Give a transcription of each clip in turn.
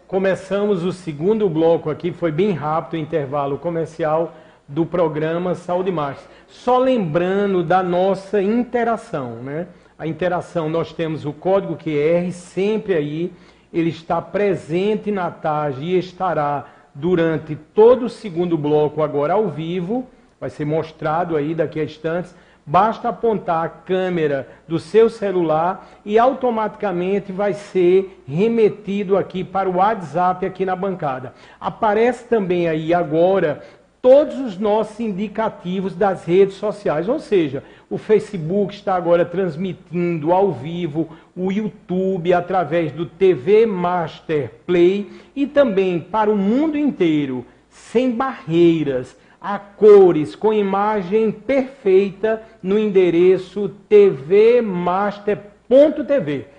Começamos o segundo bloco aqui, foi bem rápido o intervalo comercial do programa Saúde Master. Só lembrando da nossa interação, né? A interação, nós temos o código QR sempre aí, ele está presente na tarde e estará durante todo o segundo bloco agora ao vivo, vai ser mostrado aí daqui a instantes. Basta apontar a câmera do seu celular e automaticamente vai ser remetido aqui para o WhatsApp aqui na bancada. Aparece também aí agora todos os nossos indicativos das redes sociais, ou seja, o Facebook está agora transmitindo ao vivo, o YouTube através do TV Master Play e também para o mundo inteiro, sem barreiras, a cores, com imagem perfeita no endereço tvmaster.tv.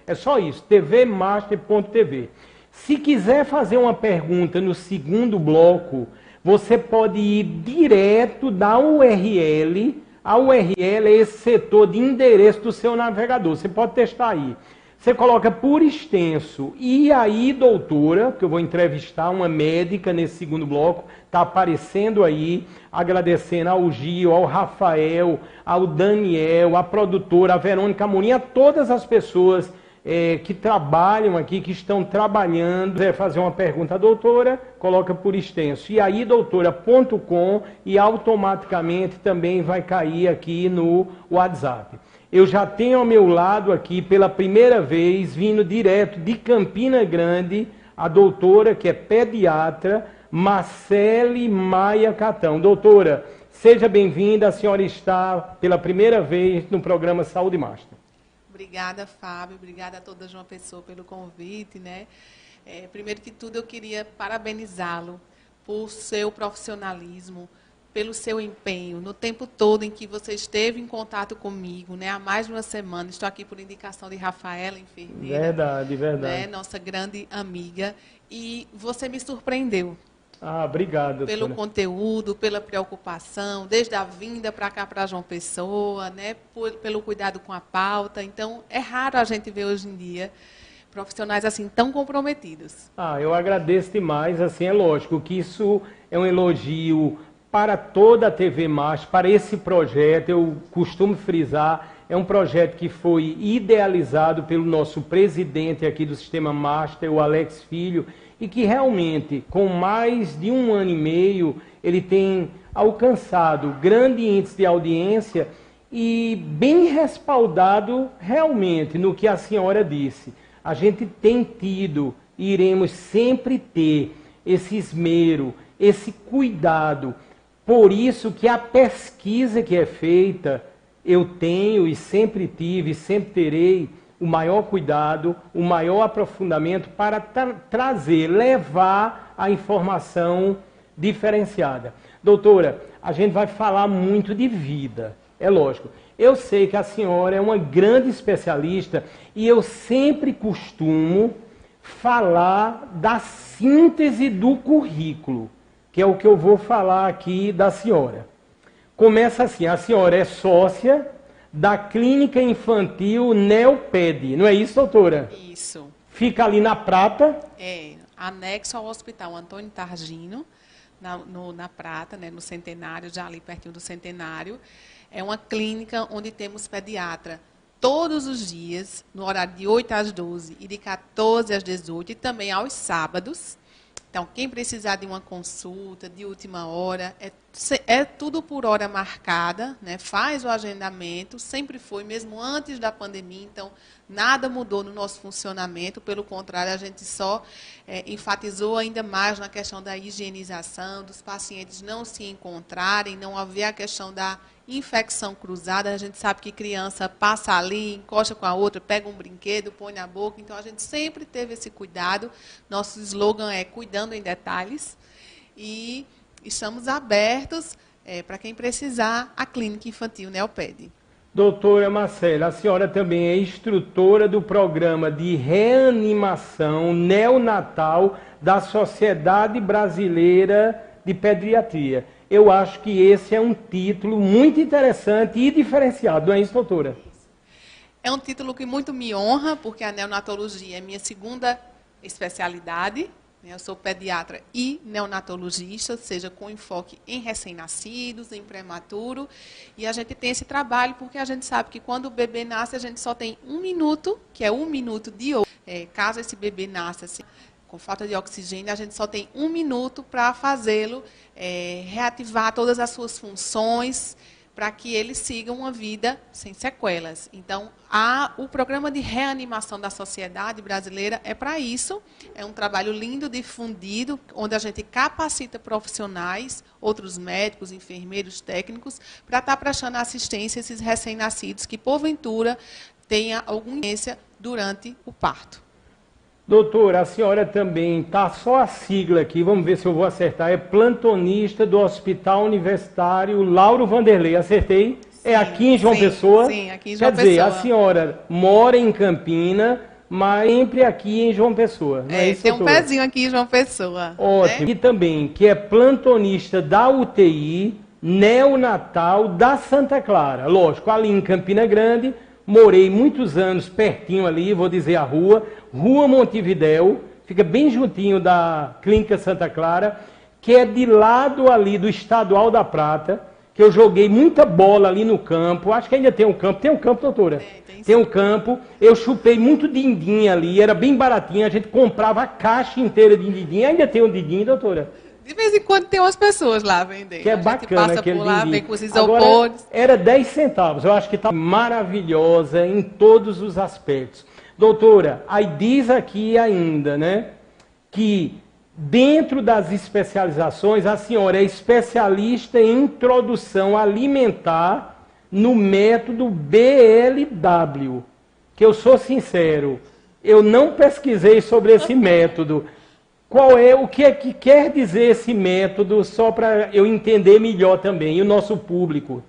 É só isso, tvmaster.tv. Se quiser fazer uma pergunta no segundo bloco, você pode ir direto da URL. A URL é esse setor de endereço do seu navegador. Você pode testar aí. Você coloca por extenso, e aí, doutora, que eu vou entrevistar uma médica nesse segundo bloco, está aparecendo aí, agradecendo ao Gil, ao Rafael, ao Daniel, à produtora, a Verônica Amorim, a todas as pessoas que trabalham aqui, que estão trabalhando. Se fazer uma pergunta à doutora, coloca por extenso. E aí, doutora.com, e automaticamente também vai cair aqui no WhatsApp. Eu já tenho ao meu lado aqui, pela primeira vez, vindo direto de Campina Grande, a doutora, que é pediatra, Marcele Maia Catão. Doutora, seja bem-vinda, a senhora está pela primeira vez no programa Saúde Master. Obrigada, Fábio, obrigada a toda João Pessoa pelo convite, né? Primeiro que tudo, eu queria parabenizá-lo por seu profissionalismo, pelo seu empenho, no tempo todo em que você esteve em contato comigo, né? Há mais de uma semana, estou aqui por indicação de Rafaela, enfermeira. Verdade, verdade. Né? Nossa grande amiga. E você me surpreendeu. Obrigado. Pelo conteúdo, pela preocupação, desde a vinda para cá, para João Pessoa, né? Pelo cuidado com a pauta. Então, é raro a gente ver hoje em dia profissionais assim tão comprometidos. Eu agradeço demais. Assim, é lógico que isso é um elogio para toda a TV Master, para esse projeto. Eu costumo frisar, é um projeto que foi idealizado pelo nosso presidente aqui do Sistema Master, o Alex Filho, e que realmente, com mais de 1 ano e meio, ele tem alcançado grande índice de audiência e bem respaldado realmente no que a senhora disse. A gente tem tido e iremos sempre ter esse esmero, esse cuidado. Por isso que a pesquisa que é feita, eu tenho e sempre tive, e sempre terei o maior cuidado, o maior aprofundamento para trazer, levar a informação diferenciada. Doutora, a gente vai falar muito de vida, é lógico. Eu sei que a senhora é uma grande especialista e eu sempre costumo falar da síntese do currículo, que é o que eu vou falar aqui da senhora. Começa assim, a senhora é sócia da Clínica Infantil Neoped, não é isso, doutora? Isso. Fica ali na Prata? Anexo ao Hospital Antônio Targino, na Prata, né, no Centenário, já ali pertinho do Centenário. É uma clínica onde temos pediatra todos os dias, no horário de 8 às 12 e de 14 às 18, e também aos sábados. Então, quem precisar de uma consulta de última hora, é tudo por hora marcada, né? Faz o agendamento, sempre foi, mesmo antes da pandemia. Então, nada mudou no nosso funcionamento, pelo contrário, a gente só enfatizou ainda mais na questão da higienização, dos pacientes não se encontrarem, não haver a questão da infecção cruzada. A gente sabe que criança passa ali, encosta com a outra, pega um brinquedo, põe na boca. Então, a gente sempre teve esse cuidado. Nosso slogan é cuidando em detalhes. E estamos abertos para quem precisar, a Clínica Infantil Neoped. Doutora Marcela, a senhora também é instrutora do programa de reanimação neonatal da Sociedade Brasileira de Pediatria. Eu acho que esse é um título muito interessante e diferenciado, não é isso, doutora? É um título que muito me honra, porque a neonatologia é minha segunda especialidade, Eu sou pediatra e neonatologista, ou seja, com enfoque em recém-nascidos, em prematuro. E a gente tem esse trabalho porque a gente sabe que quando o bebê nasce, a gente só tem 1 minuto, que é 1 minuto de ouro. Caso esse bebê nasça assim, com falta de oxigênio, a gente só tem 1 minuto para fazê-lo reativar todas as suas funções, para que ele siga uma vida sem sequelas. Então, o programa de reanimação da sociedade brasileira é para isso. É um trabalho lindo, difundido, onde a gente capacita profissionais, outros médicos, enfermeiros, técnicos, para estar prestando assistência a esses recém-nascidos que, porventura, tenha alguma experiência durante o parto. Doutora, a senhora também está só a sigla aqui, vamos ver se eu vou acertar, é plantonista do Hospital Universitário Lauro Vanderlei, acertei? Sim, é aqui em João Pessoa? Sim, aqui em João Pessoa. Quer dizer, a senhora mora em Campina, mas sempre aqui em João Pessoa, não é isso, tem doutora? um pezinho aqui em João Pessoa. Ótimo. Né? E também, que é plantonista da UTI neonatal da Santa Clara, lógico, ali em Campina Grande. Morei muitos anos pertinho ali, vou dizer a Rua Montevidéu, fica bem juntinho da Clínica Santa Clara, que é de lado ali do Estadual da Prata, que eu joguei muita bola ali no campo, acho que ainda tem um campo. Tem um campo, doutora? Tem um campo. Eu chupei muito dindim ali, era bem baratinho, a gente comprava a caixa inteira de dindim. Ainda tem um dindim, doutora? De vez em quando tem umas pessoas lá vendendo. Que é bacana, passa aquele por lá, dindim. vem com os isopores. Agora, era 10 centavos. Eu acho que está maravilhosa em todos os aspectos. Doutora, aí diz aqui ainda, né, que dentro das especializações, a senhora é especialista em introdução alimentar no método BLW. Que eu sou sincero, eu não pesquisei sobre esse método. Qual é, o que é que quer dizer esse método, só para eu entender melhor também, e o nosso público?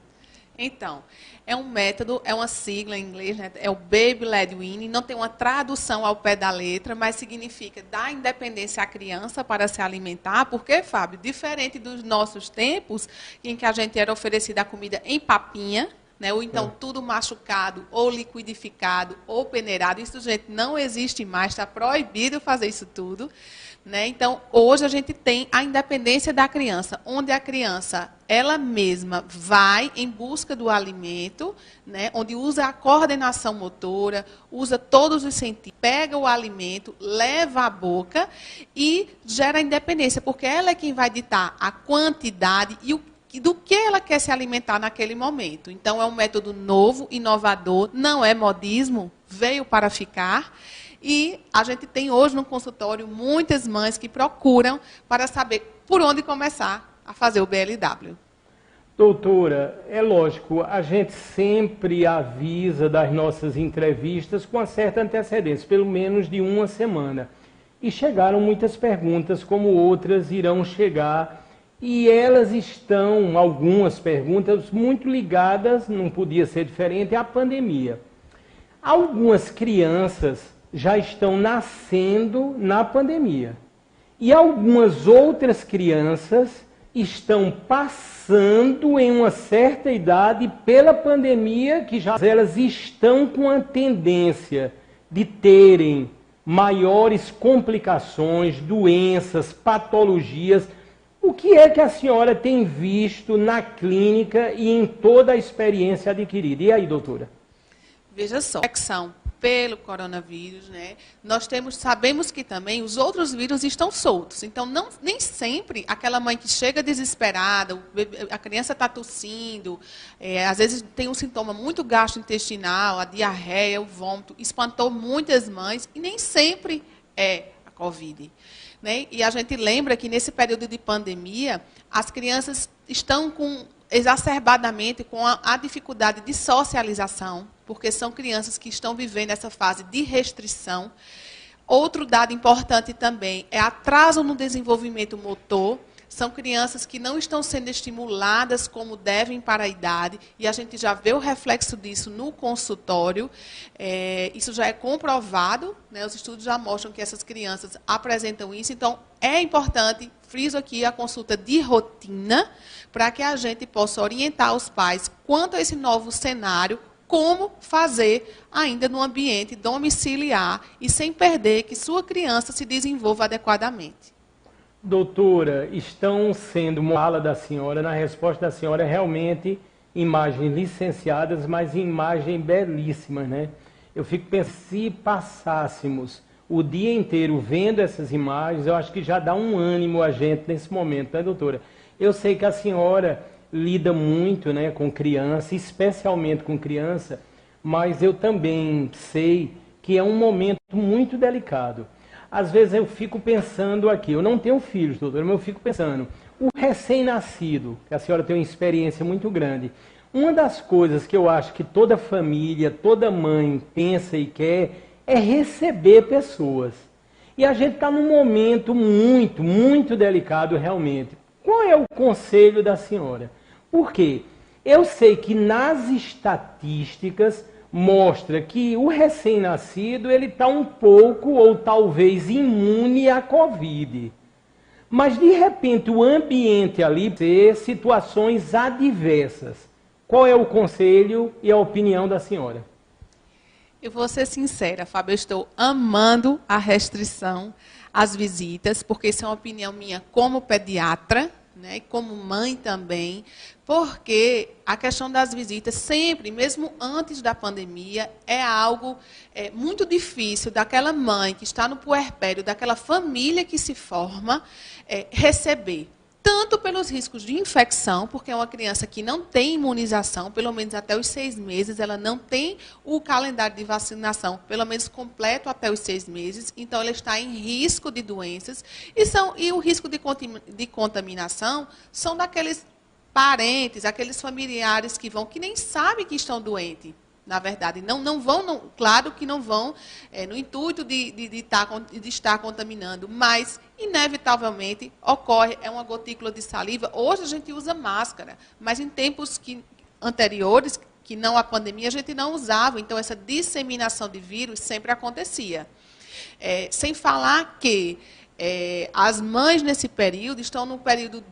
Então, é um método, é uma sigla em inglês, né? É o Baby-led Weaning, não tem uma tradução ao pé da letra, mas significa dar independência à criança para se alimentar, porque, Fábio, diferente dos nossos tempos, em que a gente era oferecida a comida em papinha, né? Ou então tudo machucado, ou liquidificado, ou peneirado, isso, gente, não existe mais, está proibido fazer isso tudo. Né? Então, hoje a gente tem a independência da criança, onde a criança, ela mesma, vai em busca do alimento, né? Onde usa a coordenação motora, usa todos os sentidos, pega o alimento, leva à boca e gera independência, porque ela é quem vai ditar a quantidade e do que ela quer se alimentar naquele momento. Então, é um método novo, inovador, não é modismo, veio para ficar. E a gente tem hoje no consultório muitas mães que procuram para saber por onde começar a fazer o BLW. Doutora, é lógico, a gente sempre avisa das nossas entrevistas com uma certa antecedência, pelo menos de uma semana. E chegaram muitas perguntas, como outras irão chegar. E elas estão, algumas perguntas, muito ligadas, não podia ser diferente, à pandemia. Algumas crianças já estão nascendo na pandemia. E algumas outras crianças estão passando em uma certa idade pela pandemia, que já elas estão com a tendência de terem maiores complicações, doenças, patologias. O que é que a senhora tem visto na clínica e em toda a experiência adquirida? E aí, doutora? Veja só, pelo coronavírus, né? Nós sabemos que também os outros vírus estão soltos. Então, nem sempre aquela mãe que chega desesperada, a criança está tossindo, às vezes tem um sintoma muito gastrointestinal, a diarreia, o vômito, espantou muitas mães e nem sempre é a Covid. Né? E a gente lembra que nesse período de pandemia, as crianças estão exacerbadamente com a dificuldade de socialização, porque são crianças que estão vivendo essa fase de restrição. Outro dado importante também é atraso no desenvolvimento motor. São crianças que não estão sendo estimuladas como devem para a idade, e a gente já vê o reflexo disso no consultório. Isso já é comprovado, né? Os estudos já mostram que essas crianças apresentam isso. Então, é importante, friso aqui, a consulta de rotina, para que a gente possa orientar os pais quanto a esse novo cenário, como fazer ainda no ambiente domiciliar e sem perder que sua criança se desenvolva adequadamente. Doutora, estão sendo uma fala da senhora, na resposta da senhora, realmente imagens licenciadas, mas imagens belíssimas, né? Eu fico pensando, se passássemos o dia inteiro vendo essas imagens, eu acho que já dá um ânimo a gente nesse momento, né, doutora? Eu sei que a senhora lida muito, né, com criança, especialmente com criança, mas eu também sei que é um momento muito delicado. Às vezes eu fico pensando aqui, eu não tenho filhos, doutora, mas eu fico pensando, o recém-nascido, que a senhora tem uma experiência muito grande, uma das coisas que eu acho que toda família, toda mãe pensa e quer é receber pessoas. E a gente está num momento muito, muito delicado realmente. Qual é o conselho da senhora? Por quê? Eu sei que nas estatísticas mostra que o recém-nascido ele está um pouco ou talvez imune à Covid. Mas de repente o ambiente ali ter situações adversas. Qual é o conselho e a opinião da senhora? Eu vou ser sincera, Fábio, eu estou amando a restrição às visitas, porque isso é uma opinião minha como pediatra, né, e como mãe também, porque a questão das visitas sempre, mesmo antes da pandemia, é algo muito difícil daquela mãe que está no puerpério, daquela família que se forma, receber. Tanto pelos riscos de infecção, porque é uma criança que não tem imunização, pelo menos até os 6 meses, ela não tem o calendário de vacinação, pelo menos completo até os 6 meses, então ela está em risco de doenças, e o risco de contaminação são daqueles parentes, aqueles familiares que nem sabem que estão doentes. Na verdade, não vão, claro que não vão, no intuito de estar contaminando, mas, inevitavelmente, ocorre, é uma gotícula de saliva. Hoje a gente usa máscara, mas em tempos anteriores, que não a pandemia, a gente não usava. Então, essa disseminação de vírus sempre acontecia. Sem falar que as mães, nesse período, estão num período,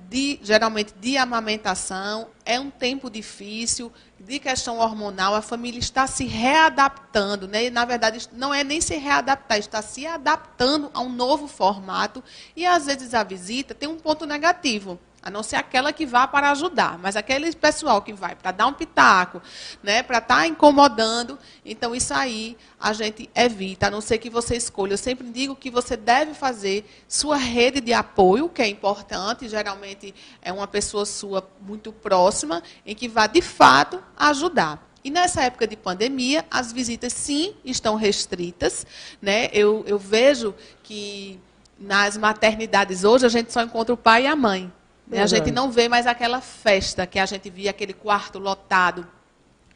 geralmente, de amamentação, é um tempo difícil, de questão hormonal, a família está se readaptando, né? E, na verdade, não é nem se readaptar, está se adaptando a um novo formato, e, às vezes, a visita tem um ponto negativo, a não ser aquela que vá para ajudar, mas aquele pessoal que vai para dar um pitaco, né, para estar incomodando, então isso aí a gente evita, a não ser que você escolha. Eu sempre digo que você deve fazer sua rede de apoio, que é importante, geralmente é uma pessoa sua muito próxima, em que vá, de fato, ajudar. E nessa época de pandemia, as visitas, sim, estão restritas, né? Eu vejo que nas maternidades hoje a gente só encontra o pai e a mãe. A gente não vê mais aquela festa que a gente via, aquele quarto lotado.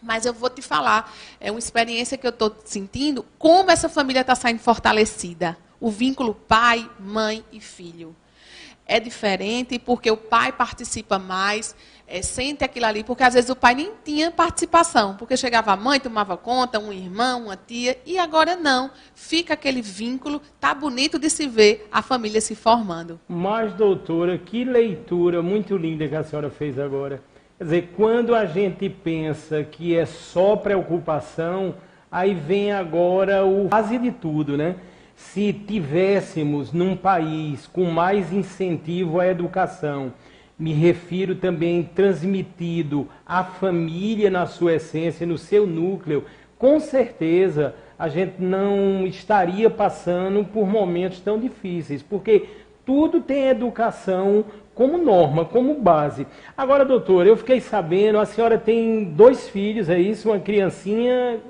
Mas eu vou te falar, é uma experiência que eu estou sentindo, como essa família está saindo fortalecida. O vínculo pai, mãe e filho. É diferente porque o pai participa mais, sente aquilo ali, porque às vezes o pai nem tinha participação, porque chegava a mãe, tomava conta, um irmão, uma tia, e agora não. Fica aquele vínculo, tá bonito de se ver a família se formando. Mas, doutora, que leitura muito linda que a senhora fez agora. Quer dizer, quando a gente pensa que é só preocupação, aí vem agora o base de tudo, né? Se tivéssemos num país com mais incentivo à educação, me refiro também transmitido à família na sua essência, no seu núcleo, com certeza a gente não estaria passando por momentos tão difíceis, porque tudo tem educação como norma, como base. Agora, doutora, eu fiquei sabendo, a senhora tem 2 filhos, é isso? Uma criancinha...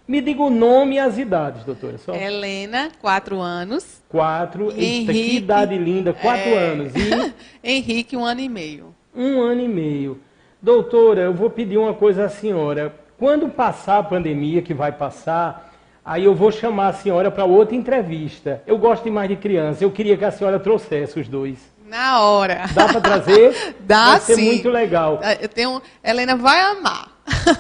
Me diga o nome e as idades, doutora. Só. Helena, 4 anos. 4, eita, que idade linda, 4 anos. E... Henrique, 1 ano e meio. 1 ano e meio. Doutora, eu vou pedir uma coisa à senhora. Quando passar a pandemia, que vai passar, aí eu vou chamar a senhora para outra entrevista. Eu gosto mais de criança, eu queria que a senhora trouxesse os 2. Na hora. Dá para trazer? Dá, vai ser sim. Muito legal. Helena vai amar.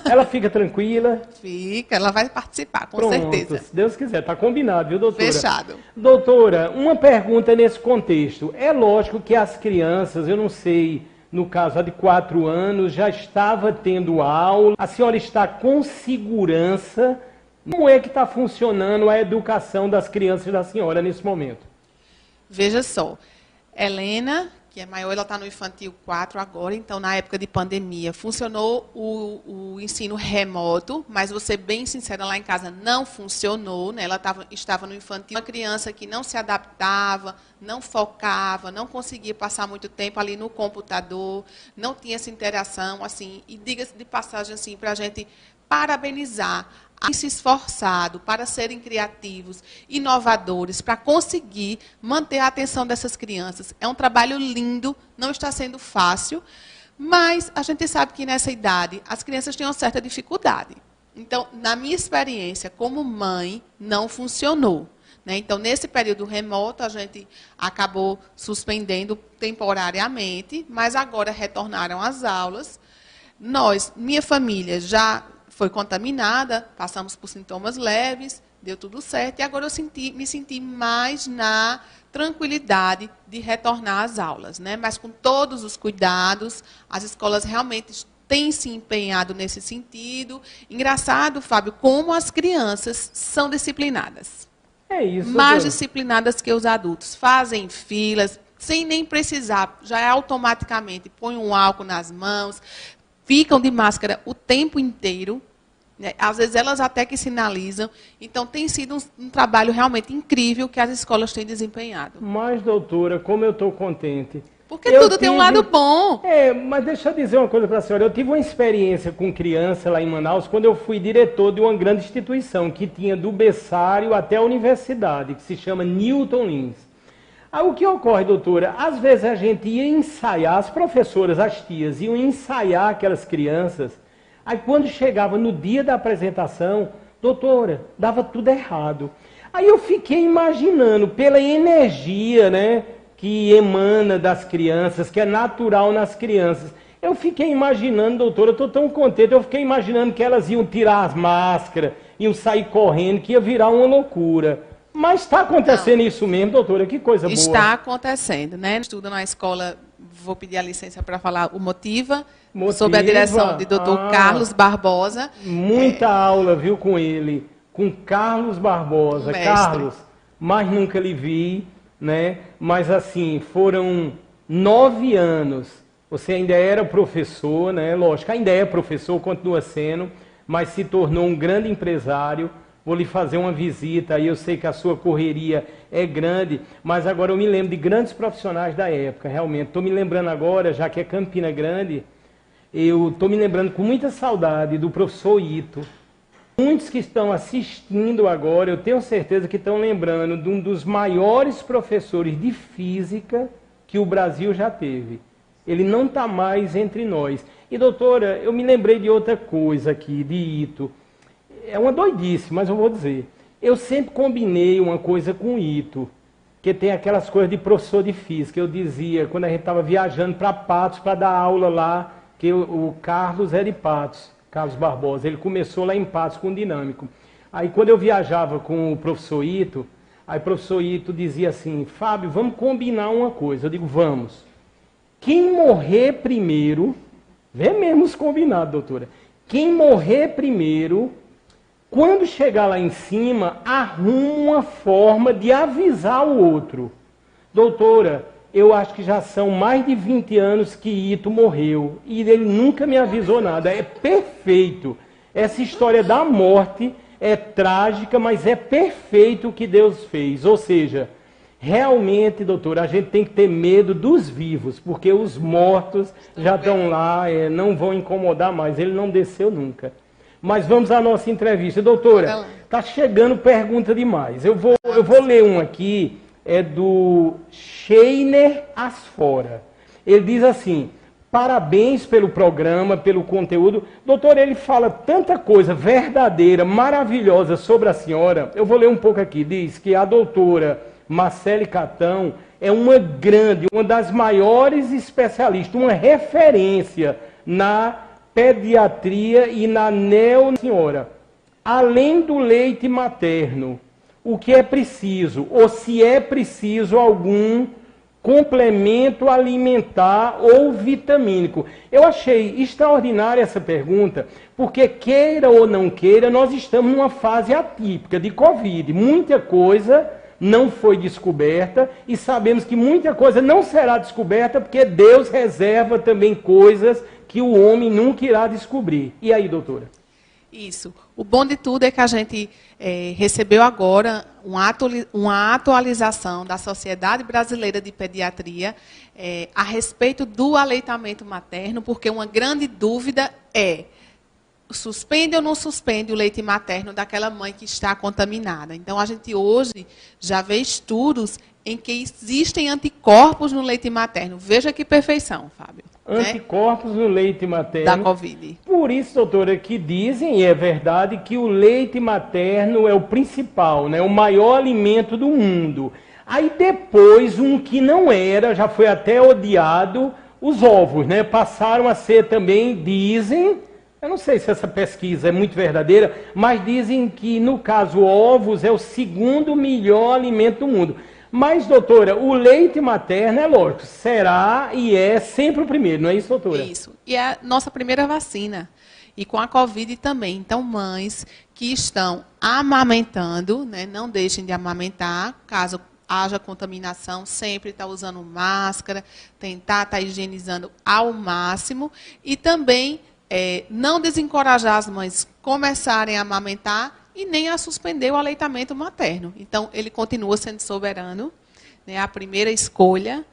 Ela fica tranquila? Fica, ela vai participar, com Pronto, certeza. Se Deus quiser, está combinado, viu, doutora? Fechado. Doutora, uma pergunta nesse contexto. É lógico que as crianças, eu não sei no caso a de 4 anos, já estava tendo aula. A senhora está com segurança? Como é que está funcionando a educação das crianças da senhora nesse momento? Veja só, Helena, que é maior, ela está no infantil 4 agora, então na época de pandemia funcionou o ensino remoto, mas vou ser bem sincera, lá em casa não funcionou, né? Ela estava no infantil, uma criança que não se adaptava, não focava, não conseguia passar muito tempo ali no computador, não tinha essa interação, assim, e diga-se de passagem, assim, para a gente parabenizar a se esforçado para serem criativos, inovadores, para conseguir manter a atenção dessas crianças. É um trabalho lindo, não está sendo fácil, mas a gente sabe que nessa idade as crianças têm uma certa dificuldade. Então, na minha experiência como mãe, não funcionou. Então, nesse período remoto, a gente acabou suspendendo temporariamente, mas agora retornaram às aulas. Minha família, já foi contaminada, passamos por sintomas leves, deu tudo certo, e agora eu me senti mais na tranquilidade de retornar às aulas, né? Mas com todos os cuidados, as escolas realmente têm se empenhado nesse sentido. Engraçado, Fábio, como as crianças são disciplinadas. É isso. Mais disciplinadas que os adultos. Fazem filas, sem nem precisar, já é automaticamente, põe um álcool nas mãos, ficam de máscara o tempo inteiro, né? Às vezes elas até que sinalizam. Então, tem sido um trabalho realmente incrível que as escolas têm desempenhado. Mas, doutora, como eu estou contente. Porque tudo tem um lado bom. Mas deixa eu dizer uma coisa para a senhora. Eu tive uma experiência com criança lá em Manaus, quando eu fui diretor de uma grande instituição, que tinha do berçário até a universidade, que se chama Newton Lins. Aí o que ocorre, doutora? Às vezes a gente ia ensaiar, as professoras, as tias, iam ensaiar aquelas crianças. Aí quando chegava no dia da apresentação, doutora, dava tudo errado. Aí eu fiquei imaginando, pela energia, né, que emana das crianças, que é natural nas crianças. Eu fiquei imaginando, doutora, eu estou tão contente, eu fiquei imaginando que elas iam tirar as máscaras, iam sair correndo, que ia virar uma loucura. Mas está acontecendo isso mesmo, doutora? Que coisa boa. Está acontecendo, né? Estuda na escola, vou pedir a licença para falar o Motiva, sob a direção de Dr. Carlos Barbosa. Muita aula, viu, com ele, com Carlos Barbosa. Carlos, mas nunca lhe vi, né? Mas assim, foram 9 anos. Você ainda era professor, né? Lógico, ainda é professor, continua sendo, mas se tornou um grande empresário. Vou lhe fazer uma visita, aí eu sei que a sua correria é grande, mas agora eu me lembro de grandes profissionais da época, realmente. Estou me lembrando agora, já que é Campina Grande, eu estou me lembrando com muita saudade do professor Ito. Muitos que estão assistindo agora, eu tenho certeza que estão lembrando de um dos maiores professores de física que o Brasil já teve. Ele não está mais entre nós. E, doutora, eu me lembrei de outra coisa aqui, de Ito. É uma doidice, mas eu vou dizer. Eu sempre combinei uma coisa com o Ito, que tem aquelas coisas de professor de física. Eu dizia, quando a gente estava viajando para Patos, para dar aula lá, que o Carlos é de Patos, Carlos Barbosa. Ele começou lá em Patos com dinâmico. Aí quando eu viajava com o professor Ito, aí o professor Ito dizia assim, Fábio, vamos combinar uma coisa. Eu digo, vamos. Quem morrer primeiro, vê mesmo os combinados, doutora. Quem morrer primeiro, quando chegar lá em cima, arruma uma forma de avisar o outro. Doutora, eu acho que já são mais de 20 anos que Ito morreu e ele nunca me avisou nada. É perfeito. Essa história da morte é trágica, mas é perfeito o que Deus fez. Ou seja, realmente, doutora, a gente tem que ter medo dos vivos, porque os mortos já estão lá, não vão incomodar mais. Ele não desceu nunca. Mas vamos à nossa entrevista. Doutora, está chegando pergunta demais. Eu vou ler um aqui, é do Sheiner Asfora. Ele diz assim, parabéns pelo programa, pelo conteúdo. Doutor, ele fala tanta coisa verdadeira, maravilhosa sobre a senhora. Eu vou ler um pouco aqui. Diz que a doutora Marcele Catão é uma das maiores especialistas, uma referência na pediatria e na senhora, além do leite materno, o que é preciso, ou se é preciso algum complemento alimentar ou vitamínico? Eu achei extraordinária essa pergunta, porque queira ou não queira, nós estamos numa fase atípica de Covid. Muita coisa não foi descoberta e sabemos que muita coisa não será descoberta porque Deus reserva também coisas que o homem nunca irá descobrir. E aí, doutora? Isso. O bom de tudo é que a gente recebeu agora uma atualização da Sociedade Brasileira de Pediatria a respeito do aleitamento materno, porque uma grande dúvida é: suspende ou não suspende o leite materno daquela mãe que está contaminada? Então, a gente hoje já vê estudos em que existem anticorpos no leite materno. Veja que perfeição, Fábio. Anticorpos no leite materno. Da Covid. Por isso, doutora, que dizem, e é verdade, que o leite materno é o principal, né? O maior alimento do mundo. Aí depois, um que não era, já foi até odiado, os ovos, né? Passaram a ser também, dizem, eu não sei se essa pesquisa é muito verdadeira, mas dizem que, no caso, ovos é o segundo melhor alimento do mundo. Mas, doutora, o leite materno, é lógico, será e é sempre o primeiro, não é isso, doutora? Isso. E é a nossa primeira vacina. E com a Covid também. Então, mães que estão amamentando, né, não deixem de amamentar, caso haja contaminação, sempre estar usando máscara, tentar estar higienizando ao máximo. E também não desencorajar as mães começarem a amamentar e nem a suspender o aleitamento materno. Então, ele continua sendo soberano, né? A primeira escolha,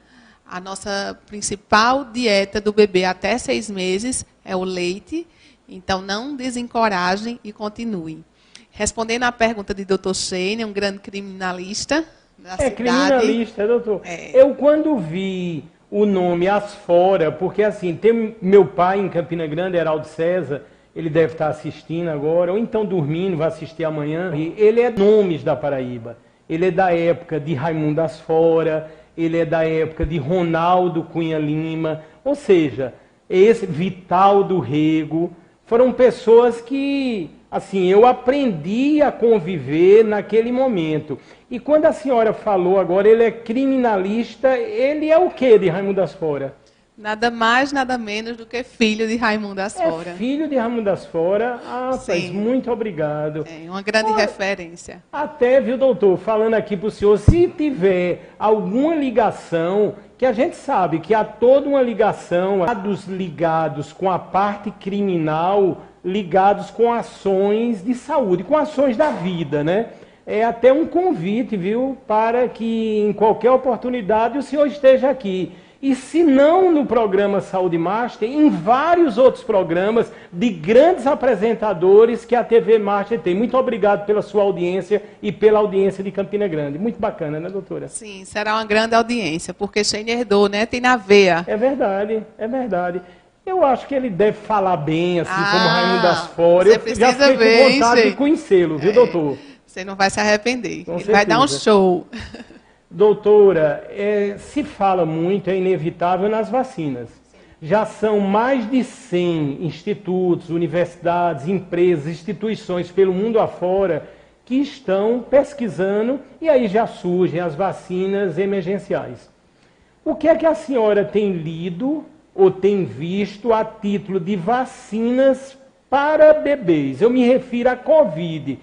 a nossa principal dieta do bebê até 6 meses é o leite. Então, não desencorajem e continuem. Respondendo à pergunta de Dr. Sheiner, um grande criminalista da cidade. Criminalista, doutor. Eu, quando vi o nome Asfora, porque assim, tem meu pai em Campina Grande, Heraldo César, ele deve estar assistindo agora, ou então dormindo, vai assistir amanhã. Ele é nomes da Paraíba. Ele é da época de Raimundo Asfora, ele é da época de Ronaldo Cunha Lima, ou seja, esse Vital do Rego, foram pessoas que, assim, eu aprendi a conviver naquele momento. E quando a senhora falou agora, ele é criminalista, ele é o quê de Raimundo Asfora? Nada mais, nada menos do que filho de Raimundo Asfora. É filho de Raimundo Asfora. Ah, pois, muito obrigado. É uma grande referência. Até, viu, doutor, falando aqui para o senhor, se tiver alguma ligação, que a gente sabe que há toda uma ligação, dados ligados com a parte criminal, ligados com ações de saúde, com ações da vida, né? É até um convite, viu, para que em qualquer oportunidade o senhor esteja aqui. E se não no programa Saúde Master, em vários outros programas de grandes apresentadores que a TV Master tem. Muito obrigado pela sua audiência e pela audiência de Campina Grande. Muito bacana, né, doutora? Sim, será uma grande audiência, porque Sheiner herdou, né? Tem na veia. É verdade, é verdade. Eu acho que ele deve falar bem, assim como Raimundo Asfora. Eu já fiquei com vontade de conhecê-lo, viu, doutor? Você não vai se arrepender. Com Ele certeza. vai dar um show. Doutora, se fala muito, é inevitável nas vacinas. Já são mais de 100 institutos, universidades, empresas, instituições pelo mundo afora que estão pesquisando e aí já surgem as vacinas emergenciais. O que é que a senhora tem lido ou tem visto a título de vacinas para bebês? Eu me refiro à Covid.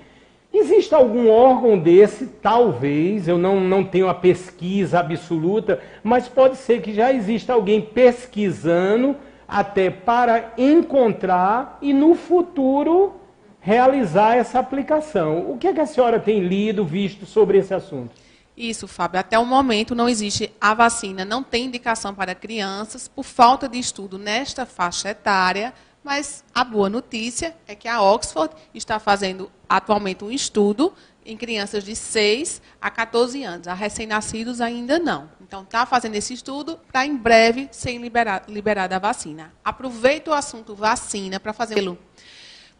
Existe algum órgão desse? Talvez, eu não tenho a pesquisa absoluta, mas pode ser que já exista alguém pesquisando até para encontrar e no futuro realizar essa aplicação. O que é que a senhora tem lido, visto sobre esse assunto? Isso, Fábio. Até o momento não existe a vacina, não tem indicação para crianças por falta de estudo nesta faixa etária. Mas a boa notícia é que a Oxford está fazendo atualmente um estudo em crianças de 6 a 14 anos. A recém-nascidos ainda não. Então, está fazendo esse estudo para, em breve, ser liberada a vacina. Aproveito o assunto vacina para fazê-lo.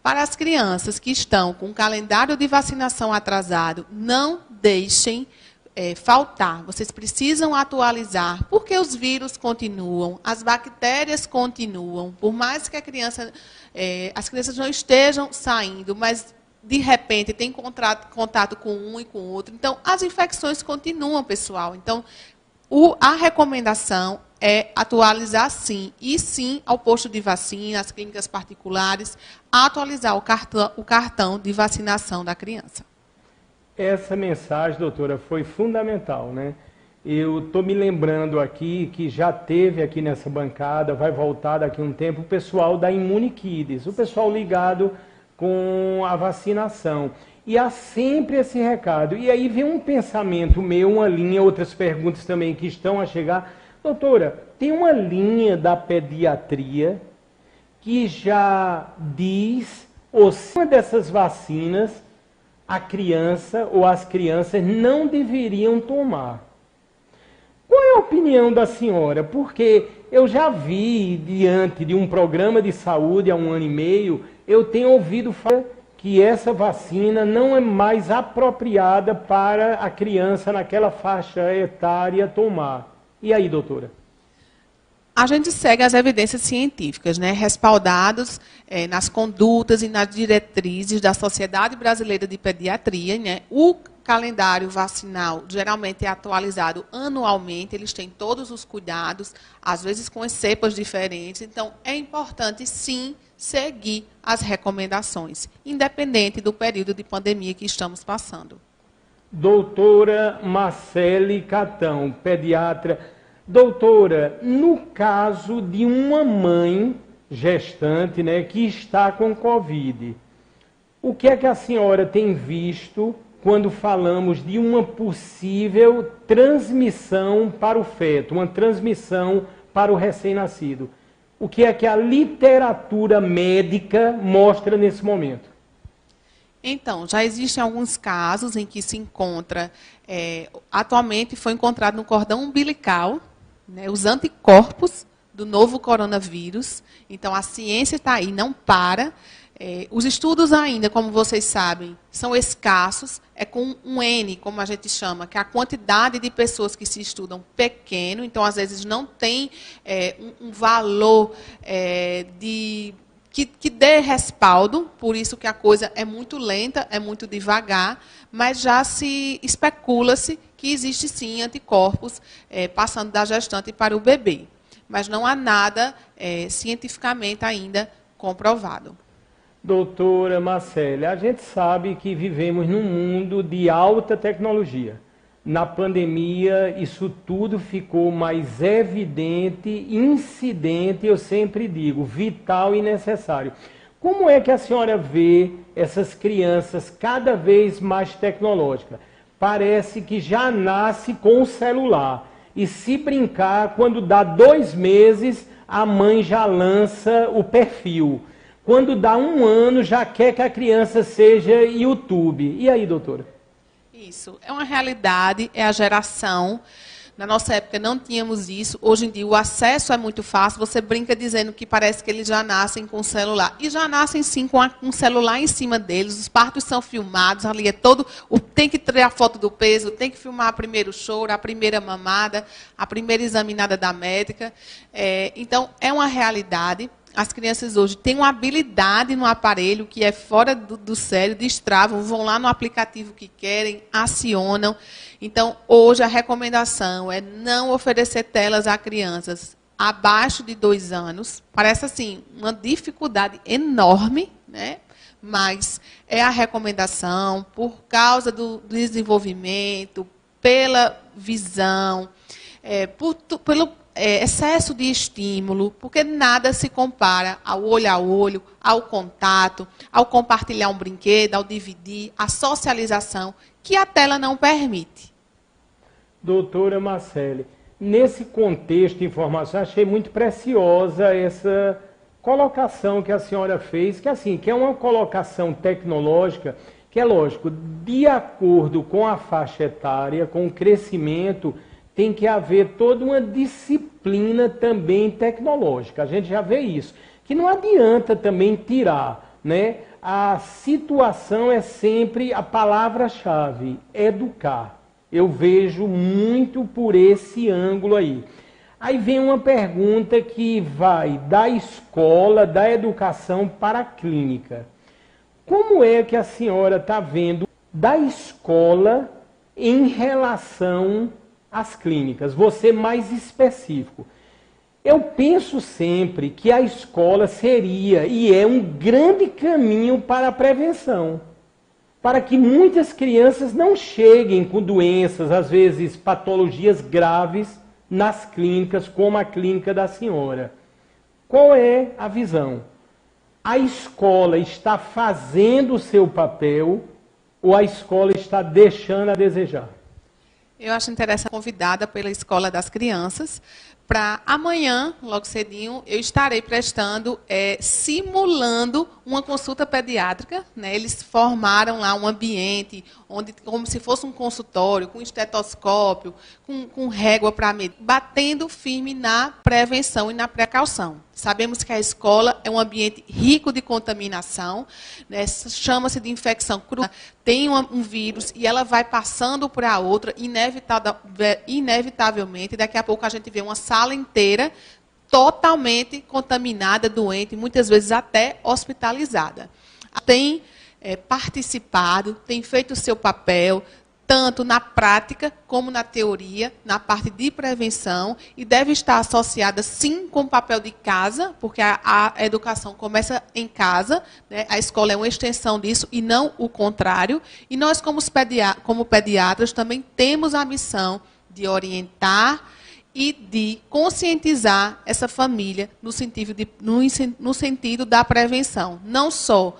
Para as crianças que estão com o calendário de vacinação atrasado, não deixem faltar. Vocês precisam atualizar, porque os vírus continuam, as bactérias continuam. Por mais que as crianças não estejam saindo, mas de repente tem contato com um e com o outro. Então, as infecções continuam, pessoal. Então, A recomendação é atualizar sim, e sim ao posto de vacina, às clínicas particulares, atualizar o cartão de vacinação da criança. Essa mensagem, doutora, foi fundamental, né? Eu estou me lembrando aqui que já teve aqui nessa bancada, vai voltar daqui a um tempo, o pessoal da Imunikids, o pessoal ligado com a vacinação. E há sempre esse recado. E aí vem um pensamento meu, uma linha, outras perguntas também que estão a chegar. Doutora, tem uma linha da pediatria que já diz, ou se uma dessas vacinas, a criança ou as crianças não deveriam tomar. Qual é a opinião da senhora? Porque eu já vi, diante de um programa de saúde há 1 ano e meio, eu tenho ouvido falar que essa vacina não é mais apropriada para a criança naquela faixa etária tomar. E aí, doutora? A gente segue as evidências científicas, né, respaldados nas condutas e nas diretrizes da Sociedade Brasileira de Pediatria, né. O calendário vacinal geralmente é atualizado anualmente, eles têm todos os cuidados, às vezes com as cepas diferentes, então é importante sim seguir as recomendações, independente do período de pandemia que estamos passando. Doutora Marcele Catão, pediatra. Doutora, no caso de uma mãe gestante, né, que está com Covid, o que é que a senhora tem visto quando falamos de uma possível transmissão para o feto, uma transmissão para o recém-nascido? O que é que a literatura médica mostra nesse momento? Então, já existem alguns casos em que se encontra, atualmente foi encontrado no cordão umbilical, né, os anticorpos do novo coronavírus. Então, a ciência está aí, não para. Os estudos ainda, como vocês sabem, são escassos, é com um N, como a gente chama, que é a quantidade de pessoas que se estudam pequeno, então, às vezes, não tem um valor que dê respaldo, por isso que a coisa é muito lenta, é muito devagar, mas já se especula-se que existe sim anticorpos passando da gestante para o bebê. Mas não há nada cientificamente ainda comprovado. Doutora Marcele, a gente sabe que vivemos num mundo de alta tecnologia. Na pandemia, isso tudo ficou mais evidente, incidente, eu sempre digo, vital e necessário. Como é que a senhora vê essas crianças cada vez mais tecnológicas? Parece que já nasce com o celular. E se brincar, quando dá 2 meses, a mãe já lança o perfil. Quando dá 1 ano, já quer que a criança seja YouTube. E aí, doutora? Isso, é uma realidade, é a geração. Na nossa época não tínhamos isso. Hoje em dia o acesso é muito fácil. Você brinca dizendo que parece que eles já nascem com o celular. E já nascem sim com um celular em cima deles. Os partos são filmados, ali é todo. Tem que tirar a foto do peso, tem que filmar primeiro o choro, a primeira mamada, a primeira examinada da médica. Então, é uma realidade. As crianças hoje têm uma habilidade no aparelho que é fora do sério, destravam, vão lá no aplicativo que querem, acionam. Então, hoje a recomendação é não oferecer telas a crianças abaixo de 2 anos. Parece assim, uma dificuldade enorme, né? Mas é a recomendação por causa do desenvolvimento, pela visão, pelo excesso de estímulo, porque nada se compara ao olho, ao contato, ao compartilhar um brinquedo, ao dividir, à socialização, que a tela não permite. Doutora Marcele, nesse contexto de informação, achei muito preciosa essa colocação que a senhora fez, que é uma colocação tecnológica, que é lógico, de acordo com a faixa etária, com o crescimento, tem que haver toda uma disciplina também tecnológica. A gente já vê isso. Que não adianta também tirar, né? A situação é sempre a palavra-chave, educar. Eu vejo muito por esse ângulo aí. Aí vem uma pergunta que vai da escola, da educação para a clínica. Como é que a senhora está vendo da escola em relação as clínicas, vou ser mais específico. Eu penso sempre que a escola seria e é um grande caminho para a prevenção, para que muitas crianças não cheguem com doenças, às vezes patologias graves, nas clínicas, como a clínica da senhora. Qual é a visão? A escola está fazendo o seu papel ou a escola está deixando a desejar? Eu acho interessante convidada pela Escola das Crianças para amanhã, logo cedinho, eu estarei prestando, simulando uma consulta pediátrica. Né? Eles formaram lá um ambiente, onde, como se fosse um consultório, com estetoscópio, com régua para medir, batendo firme na prevenção e na precaução. Sabemos que a escola é um ambiente rico de contaminação, né? Chama-se de infecção cruzada, tem um vírus e ela vai passando para a outra, inevitavelmente, daqui a pouco a gente vê uma sala inteira totalmente contaminada, doente, muitas vezes até hospitalizada. Tem participado, tem feito o seu papel, tanto na prática como na teoria, na parte de prevenção, e deve estar associada, sim, com o papel de casa, porque a educação começa em casa, né? A escola é uma extensão disso, e não o contrário. E nós, como pediatras, também temos a missão de orientar e de conscientizar essa família no sentido da prevenção, não só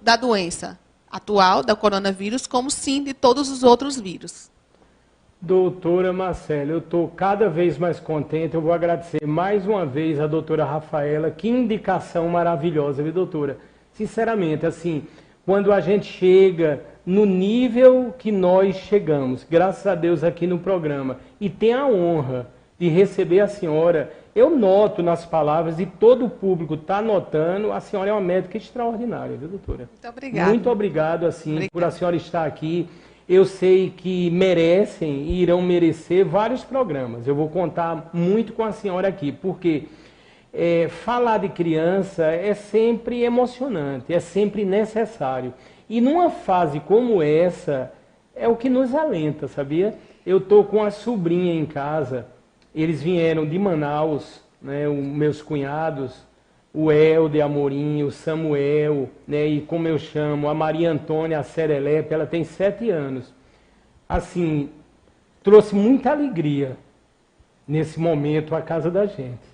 da doença atual, da coronavírus, como sim de todos os outros vírus. Doutora Marcela, eu estou cada vez mais contente, eu vou agradecer mais uma vez a doutora Rafaela, que indicação maravilhosa, viu, doutora? Sinceramente, assim, quando a gente chega no nível que nós chegamos, graças a Deus aqui no programa, e tem a honra de receber a senhora, eu noto nas palavras, e todo o público está notando, a senhora é uma médica extraordinária, viu, doutora? Muito obrigada. Muito obrigado, assim, por a senhora estar aqui. Eu sei que merecem e irão merecer vários programas. Eu vou contar muito com a senhora aqui, porque falar de criança é sempre emocionante, é sempre necessário. E numa fase como essa, é o que nos alenta, sabia? Eu estou com a sobrinha em casa. Eles vieram de Manaus, né, os meus cunhados, o Helder Amorim, o Samuel, né, e como eu chamo, a Maria Antônia, a Serelepe, ela tem 7 anos. Assim, trouxe muita alegria nesse momento à casa da gente.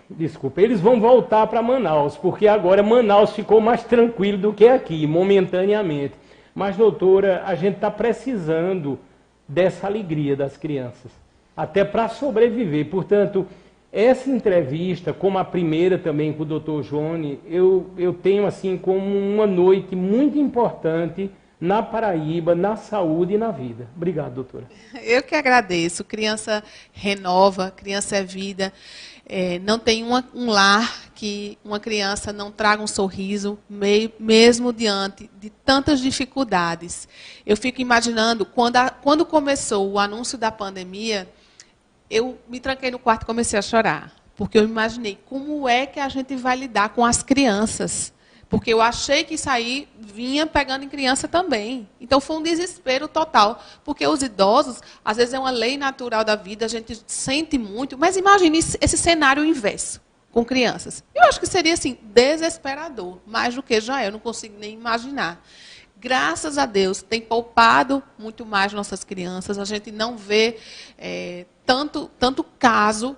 Desculpa, eles vão voltar para Manaus, porque agora Manaus ficou mais tranquilo do que aqui, momentaneamente. Mas, doutora, a gente está precisando dessa alegria das crianças, até para sobreviver. Portanto, essa entrevista, como a primeira também com o Dr. Johnny, eu tenho assim como uma noite muito importante na Paraíba, na saúde e na vida. Obrigado, doutora. Eu que agradeço. Criança renova, criança é vida. Não tem um lar que uma criança não traga um sorriso, mesmo diante de tantas dificuldades. Eu fico imaginando, quando começou o anúncio da pandemia, eu me tranquei no quarto e comecei a chorar. Porque eu imaginei como é que a gente vai lidar com as crianças. Porque eu achei que isso aí vinha pegando em criança também. Então, foi um desespero total. Porque os idosos, às vezes, é uma lei natural da vida, a gente sente muito. Mas imagine esse cenário inverso, com crianças. Eu acho que seria, assim, desesperador. Mais do que já é, eu não consigo nem imaginar. Graças a Deus, tem poupado muito mais nossas crianças. A gente não vê tanto caso.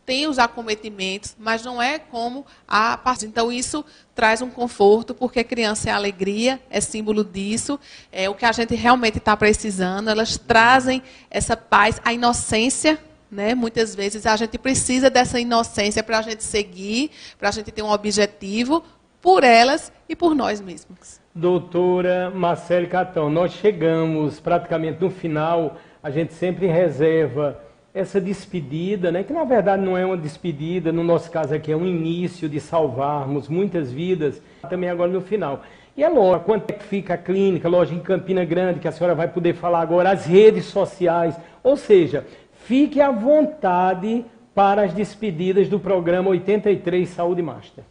Tem os acometimentos, mas não é como a parte. Então, isso traz um conforto, porque criança é alegria, é símbolo disso, é o que a gente realmente está precisando. Elas trazem essa paz, a inocência, né? Muitas vezes a gente precisa dessa inocência para a gente seguir, para a gente ter um objetivo por elas e por nós mesmos. Doutora Marcele Catão, nós chegamos praticamente no final, a gente sempre reserva essa despedida, né, que na verdade não é uma despedida, no nosso caso aqui é um início de salvarmos muitas vidas, também agora no final. E é lógico, quanto é que fica a clínica, lógico, em Campina Grande, que a senhora vai poder falar agora, as redes sociais, ou seja, fique à vontade para as despedidas do programa 83 Saúde Master.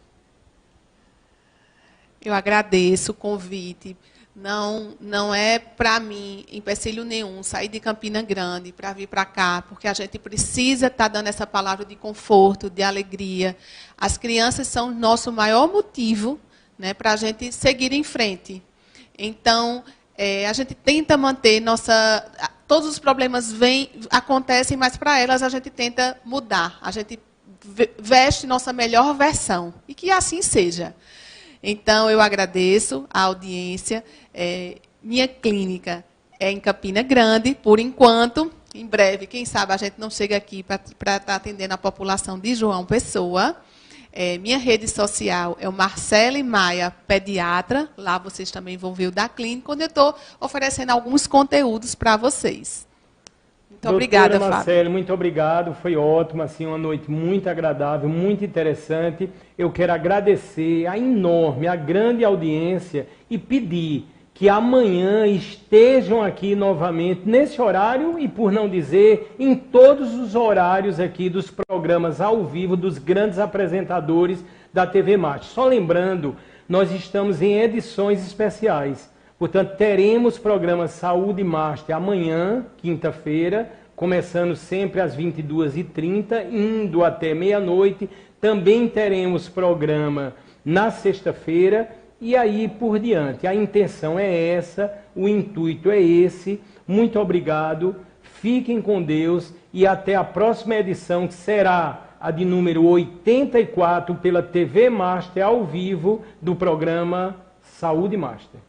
Eu agradeço o convite Não é para mim empecilho nenhum sair de Campina Grande para vir para cá, porque a gente precisa estar dando essa palavra de conforto, de alegria. As crianças são o nosso maior motivo, né, para a gente seguir em frente. Então, a gente tenta manter todos os problemas acontecem, mas para elas a gente tenta mudar. A gente veste nossa melhor versão. E que assim seja. Então, eu agradeço a audiência. Minha clínica é em Campina Grande, por enquanto. Em breve, quem sabe, a gente não chega aqui para estar atendendo a população de João Pessoa. Minha rede social é o Marcele Maia Pediatra. Lá vocês também vão ver o da clínica, onde eu estou oferecendo alguns conteúdos para vocês. Muito obrigada, Fábio. Marcele, muito obrigado. Foi ótimo, assim, uma noite muito agradável, muito interessante. Eu quero agradecer a grande audiência e pedir que amanhã estejam aqui novamente nesse horário e, por não dizer, em todos os horários aqui dos programas ao vivo dos grandes apresentadores da TV Master. Só lembrando, nós estamos em edições especiais. Portanto, teremos programa Saúde Master amanhã, quinta-feira, começando sempre às 22h30, indo até meia-noite. Também teremos programa na sexta-feira e aí por diante. A intenção é essa, o intuito é esse. Muito obrigado, fiquem com Deus e até a próxima edição, que será a de número 84 pela TV Master ao vivo do programa Saúde Master.